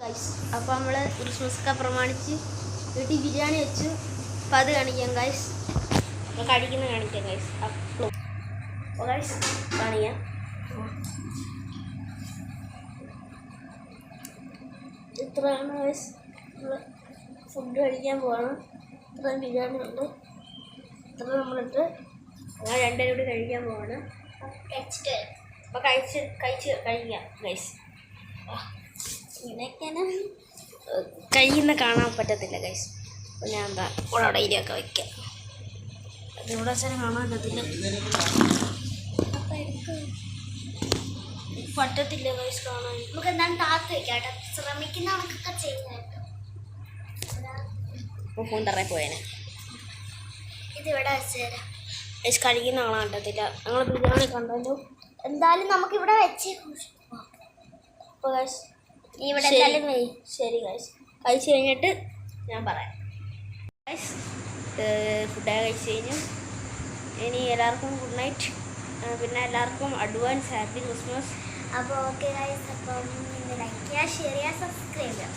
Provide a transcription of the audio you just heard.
Guys അപ്പോൾ നമ്മൾ ക്രിസ്മസൊക്കെ പ്രമാണിച്ച് വീട്ടിൽ ബിരിയാണി വെച്ചു. അപ്പോൾ അത് കാണിക്കാം ഗൈസ്. നമുക്ക് അടിക്കുന്ന കാണിക്കാം ഗൈസ്. അപ്പോൾ ഗൈസ് കാണിക്കാം. ഇത്രയാണ് ഗൈസ് നമ്മൾ ഫുഡ് കഴിക്കാൻ പോവാണ്. ഇത്രയും ബിരിയാണി ഉണ്ട്. ഇത്ര നമ്മളിട്ട് ഞങ്ങൾ രണ്ടുപേരും കൂടി കഴിക്കാൻ പോവാണ്. അപ്പോൾ കഴിക്കാം ഗൈസ്. ഇങ്ങനെയൊക്കെയാണ് കഴിയുന്ന കാണാൻ പറ്റത്തില്ല ഗൈസ്. അപ്പോൾ ഞാൻ എന്താ ഇവിടെ ഇരിയൊക്കെ വയ്ക്കാം. ഇവിടെ വെച്ചാൽ കാണാൻ പറ്റത്തില്ല ഗൈസ് കാണാൻ. നമുക്ക് എന്തായാലും താത്ത് വയ്ക്കാം. ശ്രമിക്കുന്ന കണക്കൊക്കെ ചെയ്യാം. ഫോൺ തറയിൽ പോയേനെ. ഇതിവിടെ വെച്ച് തരാം ഗൈസ്. കഴിക്കുന്ന കാണാൻ പറ്റത്തില്ല. ഞങ്ങൾ ബിരിയാണി കണ്ടല്ലോ. എന്തായാലും നമുക്കിവിടെ വെച്ച് അപ്പോൾ ഗൈസ് ഇവിടെ ശരി ഗൈസ്. കഴിച്ച് കഴിഞ്ഞിട്ട് ഞാൻ പറയാം ഗൈസ്. ഫുഡൊക്കെ കഴിച്ച് കഴിഞ്ഞു. ഇനി എല്ലാവർക്കും ഗുഡ് നൈറ്റ്. പിന്നെ എല്ലാവർക്കും അഡ്വാൻസ് ഹാപ്പി ക്രിസ്മസ്. അപ്പോൾ ഓക്കെ ഗൈസ്. അപ്പം ലൈക്ക് ചെയ്യുക, ഷെയർ ചെയ്യുക, സബ്സ്ക്രൈബ് ചെയ്യുക.